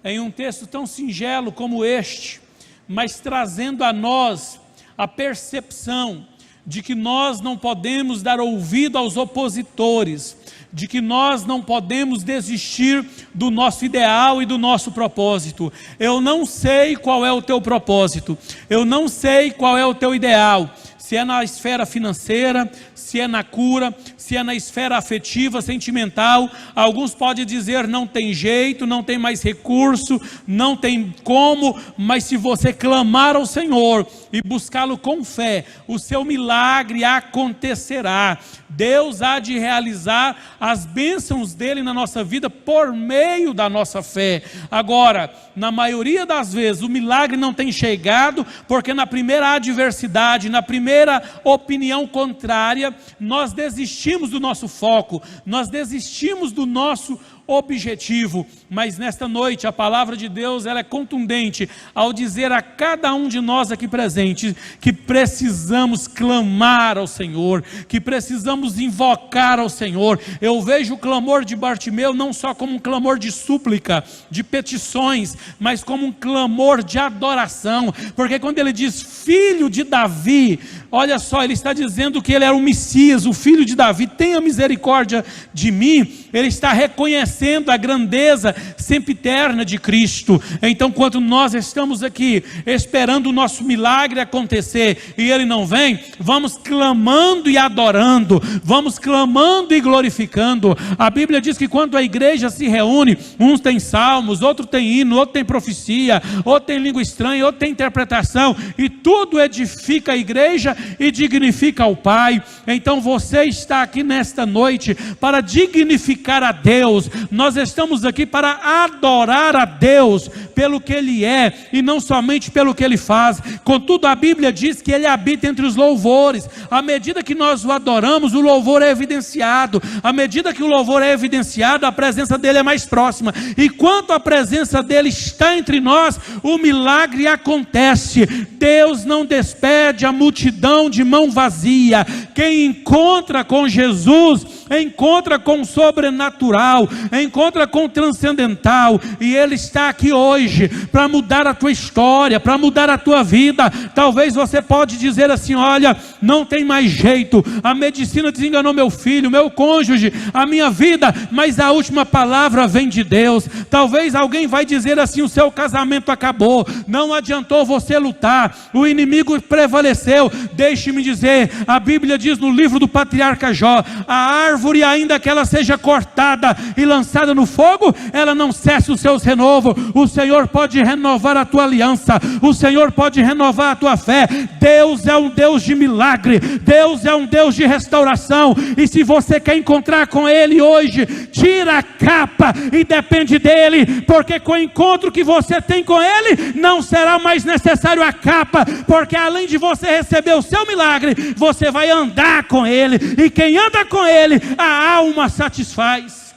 Speaker 1: em um texto tão singelo como este, mas trazendo a nós a percepção de que nós não podemos dar ouvido aos opositores, de que nós não podemos desistir do nosso ideal e do nosso propósito. Eu não sei qual é o teu propósito, eu não sei qual é o teu ideal, se é na esfera financeira, se é na cura, se é na esfera afetiva, sentimental. Alguns podem dizer não tem jeito, não tem mais recurso, não tem como, mas se você clamar ao Senhor e buscá-lo com fé, o seu milagre acontecerá. Deus há de realizar as bênçãos dele na nossa vida por meio da nossa fé. Agora, na maioria das vezes o milagre não tem chegado, porque na primeira adversidade, na primeira opinião contrária, nós desistimos do nosso foco, nós desistimos do nosso objetivo. Mas nesta noite a palavra de Deus, ela é contundente ao dizer a cada um de nós aqui presentes que precisamos clamar ao Senhor, que precisamos invocar ao Senhor. Eu vejo o clamor de Bartimeu não só como um clamor de súplica, de petições, mas como um clamor de adoração, porque quando ele diz filho de Davi, olha só, ele está dizendo que ele era o Messias, o filho de Davi, tenha misericórdia de mim. Ele está reconhecendo a grandeza sempiterna de Cristo. Então, quando nós estamos aqui esperando o nosso milagre acontecer e ele não vem, vamos clamando e adorando, vamos clamando e glorificando. A Bíblia diz que quando a igreja se reúne, uns têm salmos, outro tem hino, outro tem profecia, outro tem língua estranha, outro tem interpretação, e tudo edifica a igreja e dignifica o Pai. Então você está aqui nesta noite para dignificar a Deus. Nós estamos aqui para adorar a Deus pelo que Ele é e não somente pelo que Ele faz. Contudo, a Bíblia diz que Ele habita entre os louvores. À medida que nós o adoramos, o louvor é evidenciado. À medida que o louvor é evidenciado, a presença dEle é mais próxima. E quando a presença dEle está entre nós, o milagre acontece. Deus não despede a multidão de mão vazia. Quem encontra com Jesus, encontra com o sobrenatural, encontra com o transcendental, e Ele está aqui hoje para mudar a tua história, para mudar a tua vida. Talvez você pode dizer assim: olha, não tem mais jeito, a medicina desenganou meu filho, meu cônjuge, a minha vida, mas a última palavra vem de Deus. Talvez alguém vai dizer assim: o seu casamento acabou, não adiantou você lutar, o inimigo prevaleceu. Deixe-me dizer, a Bíblia diz no livro do patriarca Jó: a árvore, ainda que ela seja cortada e lançada no fogo, ela não cessa os seus renovos. O Senhor pode renovar a tua aliança, o Senhor pode renovar a tua fé. Deus é um Deus de milagre, Deus é um Deus de restauração, e se você quer encontrar com Ele hoje, tira a capa e depende dEle, porque com o encontro que você tem com Ele, não será mais necessário a capa, porque além de você receber o seu milagre, você vai andar com Ele, e quem anda com Ele, a alma satisfaz.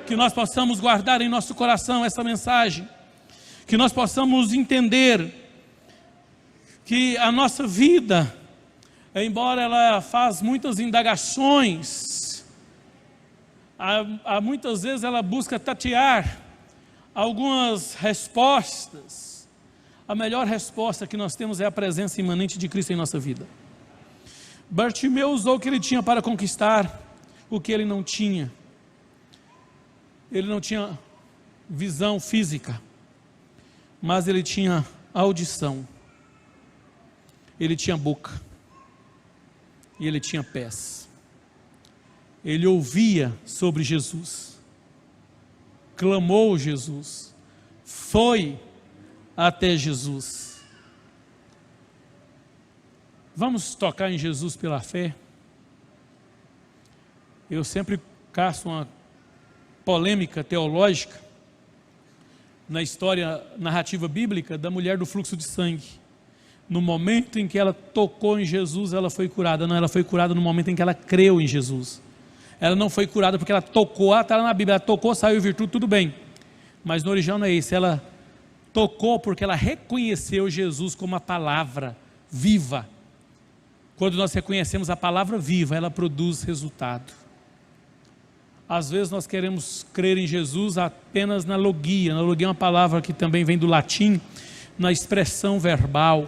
Speaker 1: Que nós possamos guardar em nosso coração essa mensagem, que nós possamos entender que a nossa vida, embora ela faz muitas indagações, muitas vezes ela busca tatear algumas respostas, a melhor resposta que nós temos é a presença imanente de Cristo em nossa vida. Bartimeu usou o que ele tinha para conquistar o que ele não tinha. Ele não tinha visão física, mas ele tinha audição, ele tinha boca, e ele tinha pés. Ele ouvia sobre Jesus, clamou Jesus, foi até Jesus. Vamos tocar em Jesus pela fé? Eu sempre caço uma polêmica teológica na história narrativa bíblica da mulher do fluxo de sangue. No momento em que ela tocou em Jesus, ela foi curada. Não, ela foi curada no momento em que ela creu em Jesus. Ela não foi curada porque ela tocou, está lá na Bíblia, ela tocou, saiu virtude, tudo bem. Mas no original não é isso, ela tocou porque ela reconheceu Jesus como a palavra viva. Quando nós reconhecemos a palavra viva, ela produz resultado. Às vezes nós queremos crer em Jesus apenas na logia. Na logia é uma palavra que também vem do latim, na expressão verbal.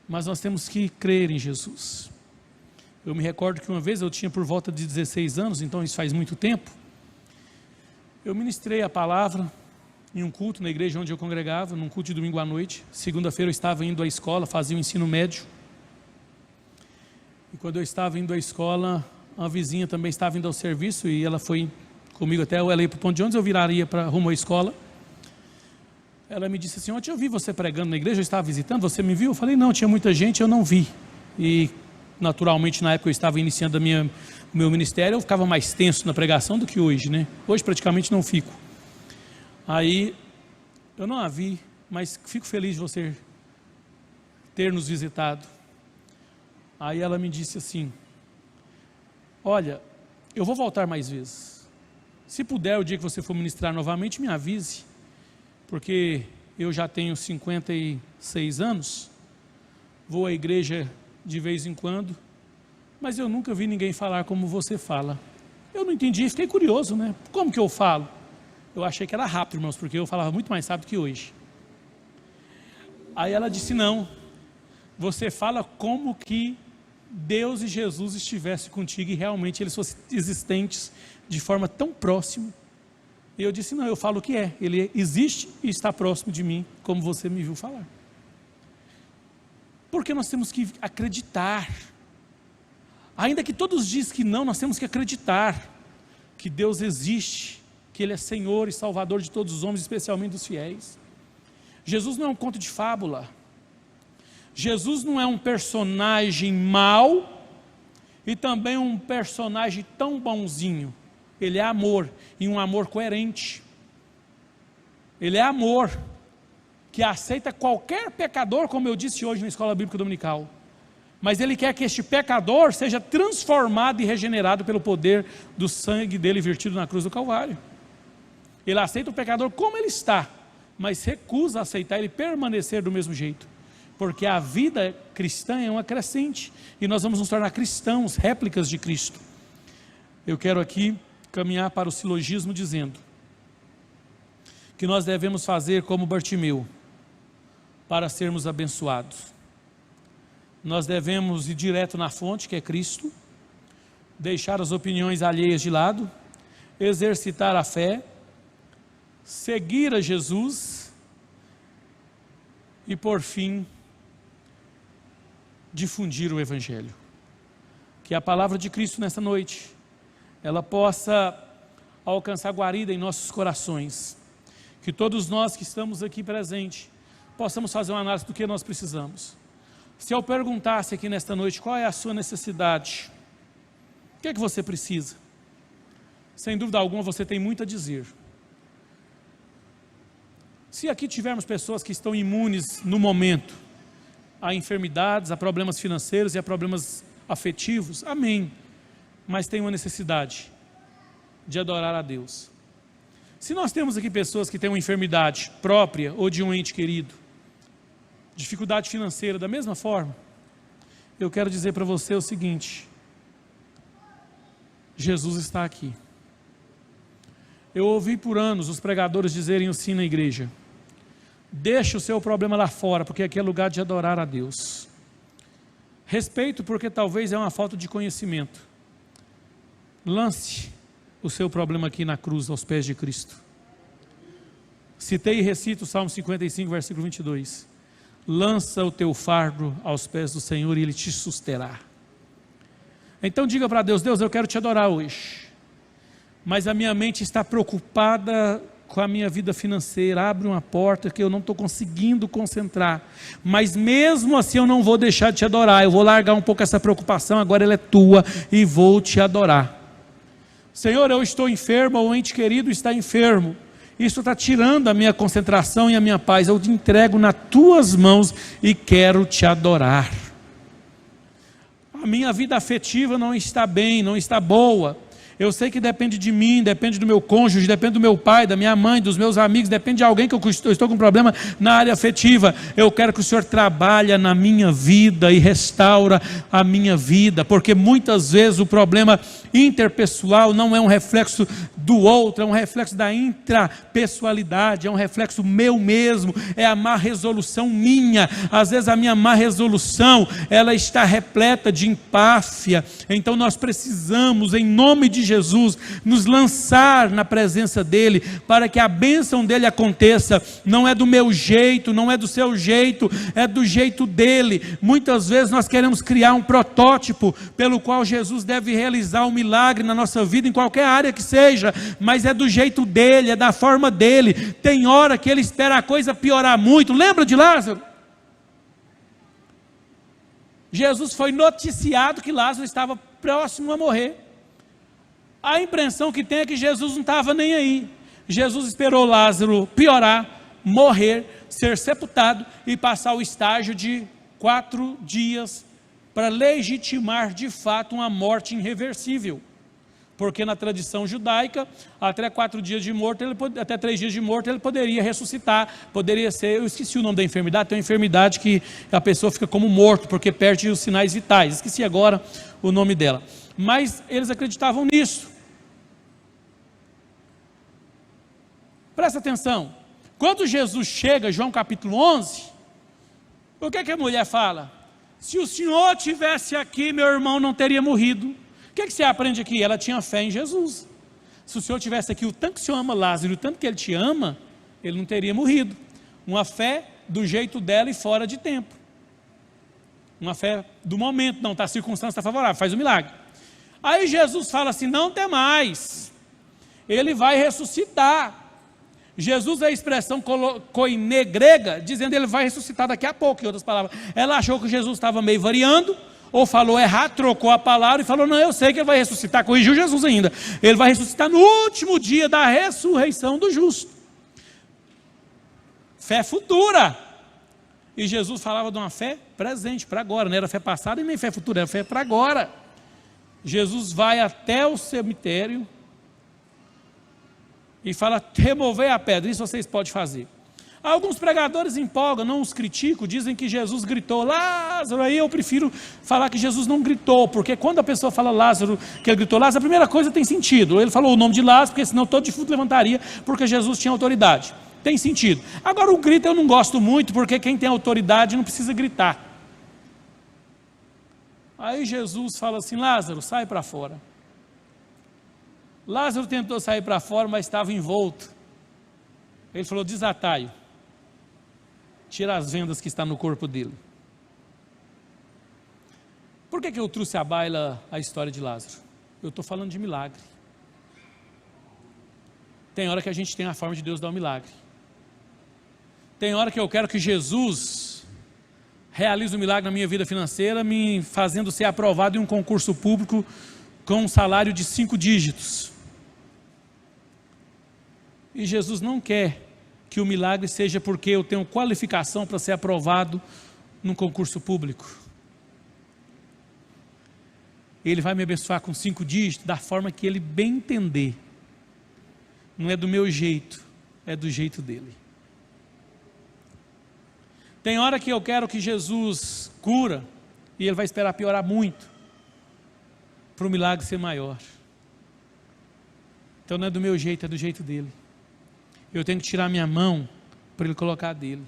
Speaker 1: Mas nós temos que crer em Jesus. Eu me recordo que uma vez eu tinha por volta de 16 anos, então isso faz muito tempo. Eu ministrei a palavra em um culto na igreja onde eu congregava, num culto de domingo à noite. Segunda-feira eu estava indo à escola, fazia o ensino médio. E quando eu estava indo à escola, uma vizinha também estava indo ao serviço, e ela foi comigo até ela ir para o ponto de ônibus, eu viraria para rumo à escola. Ela me disse assim: ontem eu vi você pregando na igreja, eu estava visitando, você me viu? Eu falei: não, tinha muita gente, eu não vi. E naturalmente na época eu estava iniciando o meu ministério, eu ficava mais tenso na pregação do que hoje, né? Hoje praticamente não fico. Aí eu não a vi, mas fico feliz de você ter nos visitado. Aí ela me disse assim: olha, eu vou voltar mais vezes. Se puder, o dia que você for ministrar novamente, me avise, porque eu já tenho 56 anos, vou à igreja de vez em quando, mas eu nunca vi ninguém falar como você fala. Eu não entendi, fiquei curioso, né? Como que eu falo? Eu achei que era rápido, irmãos, porque eu falava muito mais rápido que hoje. Aí ela disse: não, você fala como que Deus e Jesus estivessem contigo e realmente eles fossem existentes de forma tão próxima. E eu disse: não, eu falo o que é, ele existe e está próximo de mim, como você me viu falar. Porque nós temos que acreditar, ainda que todos dizem que não, nós temos que acreditar que Deus existe, que Ele é Senhor e Salvador de todos os homens, especialmente dos fiéis. Jesus não é um conto de fábula, Jesus não é um personagem mau e também um personagem tão bonzinho. Ele é amor, e um amor coerente. Ele é amor, que aceita qualquer pecador, como eu disse hoje na escola bíblica dominical. Mas Ele quer que este pecador seja transformado e regenerado pelo poder do sangue dele vertido na cruz do Calvário. Ele aceita o pecador como ele está, mas recusa aceitar ele permanecer do mesmo jeito. Porque a vida cristã é uma crescente, e nós vamos nos tornar cristãos, réplicas de Cristo. Eu quero aqui caminhar para o silogismo dizendo que nós devemos fazer como Bartimeu, para sermos abençoados. Nós devemos ir direto na fonte, que é Cristo, deixar as opiniões alheias de lado, exercitar a fé, seguir a Jesus e, por fim, difundir o Evangelho. Que a palavra de Cristo nessa noite, ela possa alcançar guarida em nossos corações. Que todos nós que estamos aqui presentes, possamos fazer uma análise do que nós precisamos. Se eu perguntasse aqui nesta noite, qual é a sua necessidade? O que é que você precisa? Sem dúvida alguma você tem muito a dizer. Se aqui tivermos pessoas que estão imunes no momento, a enfermidades, a problemas financeiros e a problemas afetivos, amém. Mas tem uma necessidade de adorar a Deus. Se nós temos aqui pessoas que têm uma enfermidade própria ou de um ente querido, dificuldade financeira da mesma forma, eu quero dizer para você o seguinte: Jesus está aqui. Eu ouvi por anos os pregadores dizerem assim na igreja: deixa o seu problema lá fora, porque aqui é lugar de adorar a Deus. Respeito, porque talvez é uma falta de conhecimento. Lance o seu problema aqui na cruz, aos pés de Cristo. Citei e recito o Salmo 55, versículo 22. Lança o teu fardo aos pés do Senhor e Ele te susterá. Então diga para Deus: Deus, eu quero te adorar hoje, mas a minha mente está preocupada com a minha vida financeira. Abre uma porta que eu não estou conseguindo concentrar, mas mesmo assim eu não vou deixar de te adorar. Eu vou largar um pouco essa preocupação, agora ela é tua, e vou te adorar. Senhor, eu estou enfermo, ou um ente querido está enfermo, isso está tirando a minha concentração e a minha paz. Eu te entrego nas tuas mãos e quero te adorar. A minha vida afetiva não está bem, não está boa. Eu sei que depende de mim, depende do meu cônjuge, depende do meu pai, da minha mãe, dos meus amigos, depende de alguém que eu estou com problema na área afetiva. Eu quero que o Senhor trabalhe na minha vida e restaura a minha vida, porque muitas vezes o problema interpessoal não é um reflexo do outro, é um reflexo da intrapessoalidade, é um reflexo meu mesmo, é a má resolução minha. Às vezes a minha má resolução, ela está repleta de empáfia. Então nós precisamos, em nome de Jesus, nos lançar na presença dEle, para que a bênção dEle aconteça. Não é do meu jeito, não é do seu jeito, é do jeito dEle. Muitas vezes nós queremos criar um protótipo pelo qual Jesus deve realizar um milagre na nossa vida, em qualquer área que seja, mas é do jeito dEle, é da forma dEle. Tem hora que Ele espera a coisa piorar muito. Lembra de Lázaro? Jesus foi noticiado que Lázaro estava próximo a morrer. A impressão que tem é que Jesus não estava nem aí. Jesus esperou Lázaro piorar, morrer, ser sepultado e passar o estágio de 4 dias para legitimar de fato uma morte irreversível. Porque na tradição judaica, até 4 dias de morto, até 3 dias de morto, ele poderia ressuscitar, poderia ser, eu esqueci o nome da enfermidade, tem uma enfermidade que a pessoa fica como morto, porque perde os sinais vitais, esqueci agora o nome dela. Mas eles acreditavam nisso. Presta atenção, quando Jesus chega, João capítulo 11, o que a mulher fala? Se o Senhor tivesse aqui, meu irmão não teria morrido. O que você aprende aqui? Ela tinha fé em Jesus. Se o Senhor tivesse aqui, o tanto que o Senhor ama Lázaro, o tanto que Ele te ama, ele não teria morrido. Uma fé do jeito dela e fora de tempo. Uma fé do momento, não, a circunstância está favorável, faz um milagre. Aí Jesus fala assim: não tem mais, Ele vai ressuscitar. Jesus é a expressão koiné grega, dizendo ele vai ressuscitar daqui a pouco, em outras palavras. Ela achou que Jesus estava meio variando, ou falou errado, trocou a palavra e falou, não, eu sei que ele vai ressuscitar, corrigiu Jesus ainda. Ele vai ressuscitar no último dia da ressurreição do justo. Fé futura. E Jesus falava de uma fé presente, para agora, não era fé passada e nem fé futura, era fé para agora. Jesus vai até o cemitério e fala, remover a pedra, isso vocês podem fazer. Alguns pregadores empolgam, não os critico, dizem que Jesus gritou, Lázaro, aí eu prefiro falar que Jesus não gritou, porque quando a pessoa fala Lázaro, que ele gritou Lázaro, a primeira coisa tem sentido, ele falou o nome de Lázaro, porque senão todo defunto levantaria, porque Jesus tinha autoridade, tem sentido. Agora o grito eu não gosto muito, porque quem tem autoridade não precisa gritar. Aí Jesus fala assim, Lázaro, sai para fora. Lázaro tentou sair para fora, mas estava envolto. Ele falou, desatai-o. Tira as vendas que está no corpo dele. Por que eu trouxe à baila a história de Lázaro? Eu estou falando de milagre. Tem hora que a gente tem a forma de Deus dar um milagre. Tem hora que eu quero que Jesus realize um milagre na minha vida financeira, me fazendo ser aprovado em um concurso público com um salário de 5 dígitos. E Jesus não quer que o milagre seja porque eu tenho qualificação para ser aprovado num concurso público. Ele vai me abençoar com 5 dígitos, da forma que ele bem entender. Não é do meu jeito, é do jeito dele. Tem hora que eu quero que Jesus cura, e ele vai esperar piorar muito, para o milagre ser maior. Então não é do meu jeito, é do jeito dele. Eu tenho que tirar minha mão para ele colocar a dele.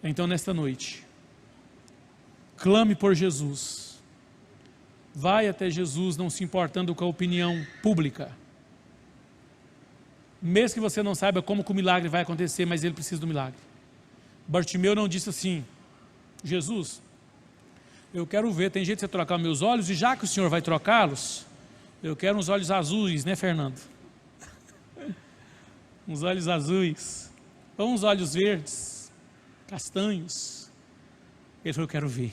Speaker 1: Então nesta noite, clame por Jesus. Vai até Jesus, não se importando com a opinião pública. Mesmo que você não saiba como que o milagre vai acontecer, mas ele precisa do milagre. Bartimeu não disse assim, Jesus, eu quero ver, tem jeito de você trocar meus olhos, e já que o Senhor vai trocá-los, eu quero uns olhos azuis, né, Fernando? Uns olhos azuis, ou uns olhos verdes, castanhos. Ele falou, eu quero ver.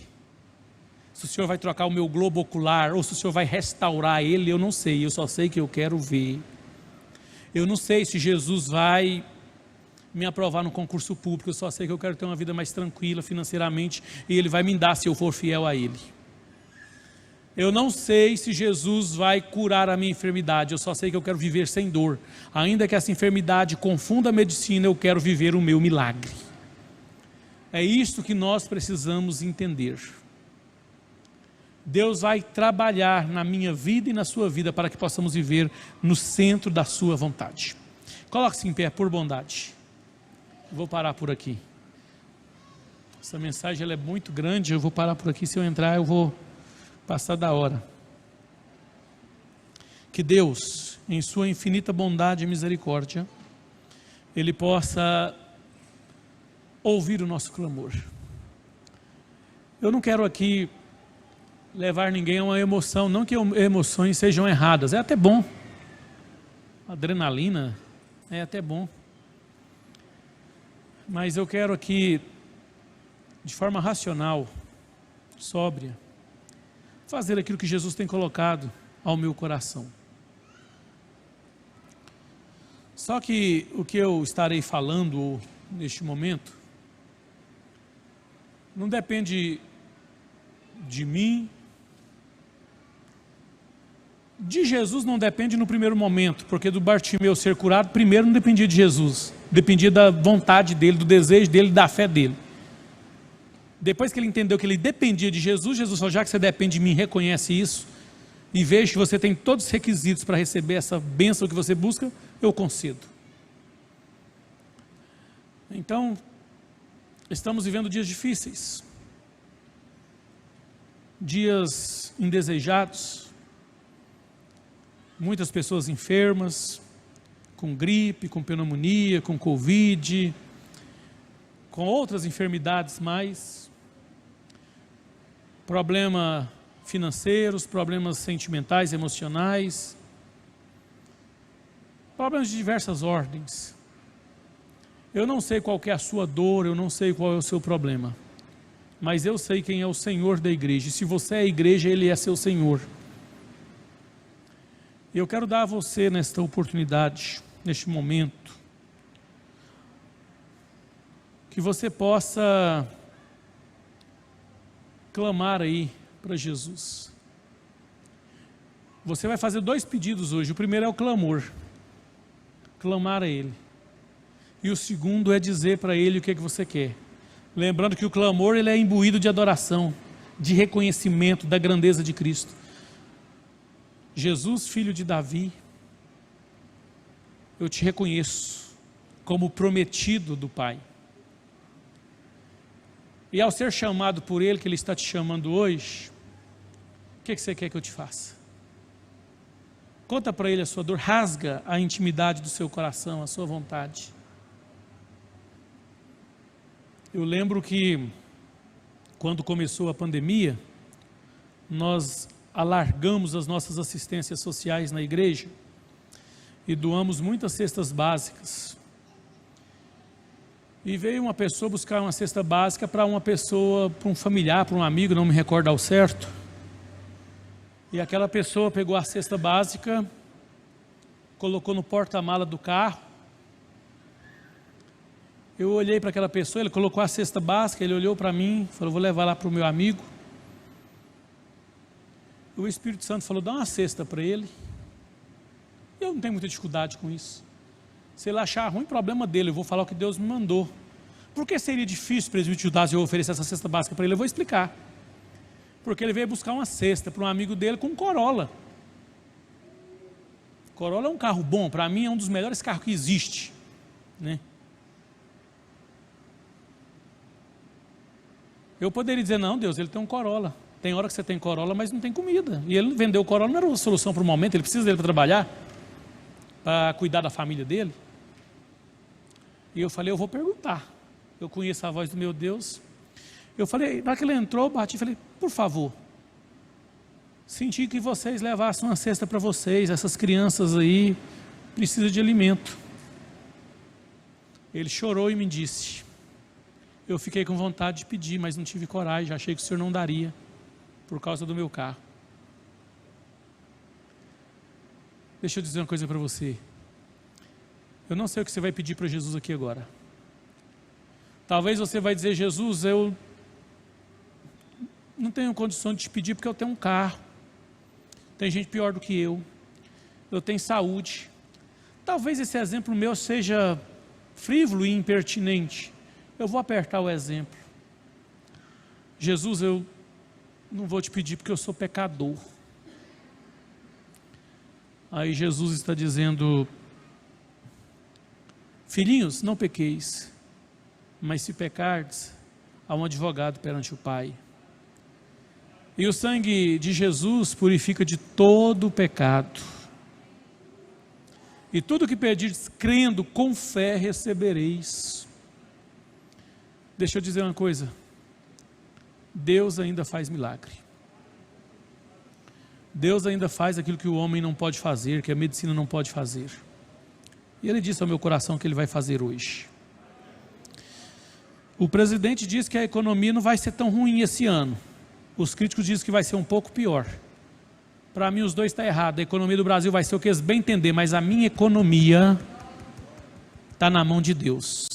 Speaker 1: Se o Senhor vai trocar o meu globo ocular, ou se o Senhor vai restaurar ele, eu não sei, eu só sei que eu quero ver. Eu não sei se Jesus vai me aprovar no concurso público, eu só sei que eu quero ter uma vida mais tranquila financeiramente, e ele vai me dar se eu for fiel a ele. Eu não sei se Jesus vai curar a minha enfermidade, eu só sei que eu quero viver sem dor. Ainda que essa enfermidade confunda a medicina, eu quero viver o meu milagre. É isto que nós precisamos entender. Deus vai trabalhar na minha vida e na sua vida para que possamos viver no centro da sua vontade. Coloque-se em pé, por bondade. Vou parar por aqui. Essa mensagem ela é muito grande, eu vou parar por aqui, se eu entrar eu vou passar da hora. Que Deus, em sua infinita bondade e misericórdia, Ele possa ouvir o nosso clamor. Eu não quero aqui levar ninguém a uma emoção, não que emoções sejam erradas, é até bom. Adrenalina é até bom. Mas eu quero aqui, de forma racional, sóbria, fazer aquilo que Jesus tem colocado ao meu coração. Só que o que eu estarei falando neste momento não depende de mim, de Jesus não depende no primeiro momento, porque do Bartimeu ser curado, primeiro não dependia de Jesus, dependia da vontade dele, do desejo dele, da fé dele. Depois que ele entendeu que ele dependia de Jesus, Jesus falou, já que você depende de mim, reconhece isso, e veja que você tem todos os requisitos para receber essa bênção que você busca, eu concedo. Então, estamos vivendo dias difíceis, dias indesejados, muitas pessoas enfermas, com gripe, com pneumonia, com Covid, com outras enfermidades mais, problemas financeiros, problemas sentimentais, emocionais, problemas de diversas ordens. Eu não sei qual que é a sua dor, eu não sei qual é o seu problema, mas eu sei quem é o Senhor da igreja. E se você é a igreja, Ele é seu Senhor. E eu quero dar a você nesta oportunidade, neste momento, que você possa clamar aí para Jesus. Você vai fazer 2 pedidos hoje. O primeiro é o clamor, clamar a Ele. E o segundo é dizer para Ele o que é que você quer. Lembrando que o clamor, ele é imbuído de adoração, de reconhecimento da grandeza de Cristo. Jesus, filho de Davi, eu te reconheço como prometido do Pai. E ao ser chamado por Ele, que Ele está te chamando hoje, o que você quer que eu te faça? Conta para Ele a sua dor, rasga a intimidade do seu coração, a sua vontade. Eu lembro que, quando começou a pandemia, nós alargamos as nossas assistências sociais na igreja e doamos muitas cestas básicas. E veio uma pessoa buscar uma cesta básica para uma pessoa, para um familiar, para um amigo, não me recordo ao certo. E aquela pessoa pegou a cesta básica, colocou no porta-mala do carro. Eu olhei para aquela pessoa, ele colocou a cesta básica, ele olhou para mim, falou, vou levar lá para o meu amigo. O Espírito Santo falou, dá uma cesta para ele. Eu não tenho muita dificuldade com isso. Se ele achar ruim, problema dele, eu vou falar o que Deus me mandou. Por que seria difícil, presbítero Judas, eu oferecer essa cesta básica para ele? Eu vou explicar. Porque ele veio buscar uma cesta para um amigo dele com um Corolla. Corolla é um carro bom, para mim é um dos melhores carros que existe, né? Eu poderia dizer, não, Deus, ele tem um Corolla. Tem hora que você tem Corolla, mas não tem comida. E ele vendeu o Corolla, não era uma solução para o momento, ele precisa dele para trabalhar, para cuidar da família dele. E eu falei, eu vou perguntar. Eu conheço a voz do meu Deus. Eu falei, na hora que ele entrou, eu bati e falei, por favor, senti que vocês levassem uma cesta para vocês, essas crianças aí precisam de alimento. Ele chorou e me disse, eu fiquei com vontade de pedir, mas não tive coragem, achei que o senhor não daria, por causa do meu carro. Deixa eu dizer uma coisa para você. Eu não sei o que você vai pedir para Jesus aqui agora. Talvez você vai dizer, Jesus, eu não tenho condição de te pedir porque eu tenho um carro. Tem gente pior do que eu tenho saúde. Talvez esse exemplo meu seja frívolo e impertinente. Eu vou apertar o exemplo. Jesus, eu não vou te pedir porque eu sou pecador. Aí Jesus está dizendo, filhinhos, não pequeis, mas se pecardes, há um advogado perante o Pai. E o sangue de Jesus purifica de todo o pecado. E tudo que pedirdes, crendo, com fé, recebereis. Deixa eu dizer uma coisa, Deus ainda faz milagre. Deus ainda faz aquilo que o homem não pode fazer, que a medicina não pode fazer. E Ele disse ao meu coração que Ele vai fazer hoje. O presidente diz que a economia não vai ser tão ruim esse ano. Os críticos dizem que vai ser um pouco pior. Para mim os dois estão errados. A economia do Brasil vai ser o que eles bem entender, mas a minha economia está na mão de Deus.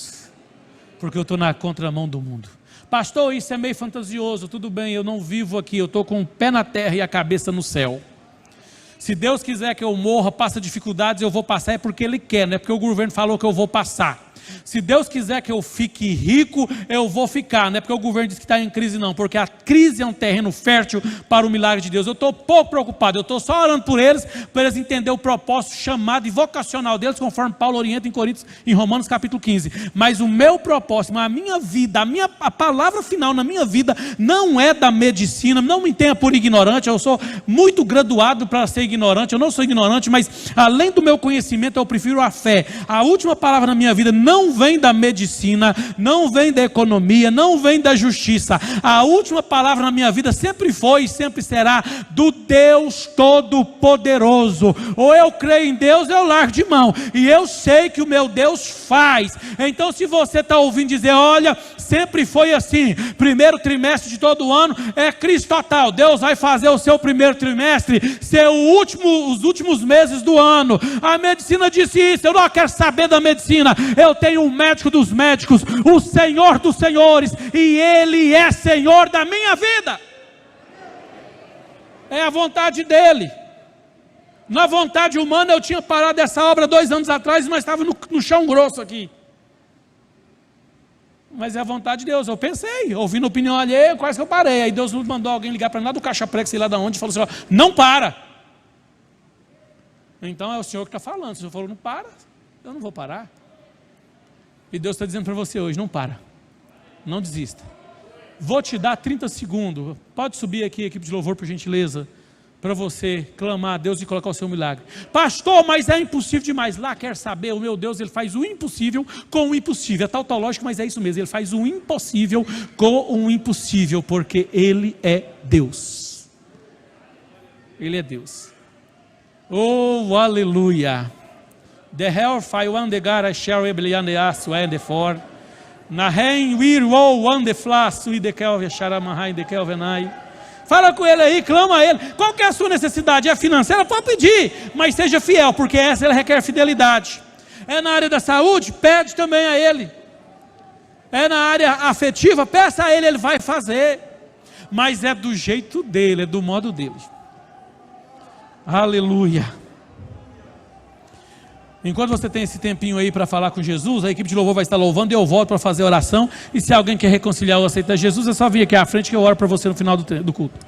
Speaker 1: Porque eu estou na contramão do mundo. Pastor, isso é meio fantasioso, tudo bem, eu não vivo aqui, eu estou com o pé na terra e a cabeça no céu. Se Deus quiser que eu morra, passa dificuldades, eu vou passar, é porque Ele quer, não é porque o governo falou que eu vou passar. Se Deus quiser que eu fique rico, eu vou ficar, não é porque o governo diz que está em crise não, porque a crise é um terreno fértil para o milagre de Deus. Eu estou pouco preocupado, eu estou só orando por eles, para eles entenderem o propósito, chamado e vocacional deles, conforme Paulo orienta em Coríntios, em Romanos capítulo 15. Mas o meu propósito, a minha vida, a palavra final na minha vida, não é da medicina, não me tenha por ignorante, eu sou muito graduado para ser ignorante, eu não sou ignorante, mas além do meu conhecimento, eu prefiro a fé. A última palavra na minha vida não não vem da medicina, não vem da economia, não vem da justiça. A última palavra na minha vida sempre foi e sempre será do Deus Todo-Poderoso. Ou eu creio em Deus, eu largo de mão. E eu sei que o meu Deus faz. Então, se você está ouvindo dizer, olha, sempre foi assim, primeiro trimestre de todo ano é crise total, Deus vai fazer o seu primeiro trimestre ser os últimos meses do ano. A medicina disse isso, eu não quero saber da medicina, eu tenho um médico dos médicos, o Senhor dos senhores, e Ele é Senhor da minha vida. É a vontade dEle. Na vontade humana eu tinha parado essa obra 2 anos atrás e nós estávamos no chão grosso aqui. Mas é a vontade de Deus. Eu pensei, ouvindo opinião alheia, quase que eu parei. Aí Deus mandou alguém ligar para mim lá do Caixa Prego, sei lá de onde, e falou assim, ó, não para. Então é o Senhor que está falando. Se o Senhor falou, não para, eu não vou parar. E Deus está dizendo para você hoje, não para. Não desista. Vou te dar 30 segundos. Pode subir aqui, equipe de louvor, por gentileza, para você clamar a Deus e colocar o seu milagre. Pastor, mas é impossível demais. Lá quer saber, o meu Deus, Ele faz o impossível com o impossível. É tautológico, mas é isso mesmo. Ele faz o impossível com o impossível, porque Ele é Deus. Ele é Deus. Oh, aleluia. The hellfire one the gara shall rebel and the ass when the for. Na rein wir wo one the flas we the kelve sharamahai the kelvenai. Fala com ele aí, clama a ele. Qual que é a sua necessidade? É financeira? Pode pedir, mas seja fiel, porque essa ela requer fidelidade. É na área da saúde? Pede também a ele. É na área afetiva? Peça a ele, ele vai fazer. Mas é do jeito dele, é do modo dele. Aleluia. Enquanto você tem esse tempinho aí para falar com Jesus, a equipe de louvor vai estar louvando e eu volto para fazer oração. E se alguém quer reconciliar ou aceitar Jesus, é só vir aqui à frente que eu oro para você no final do culto.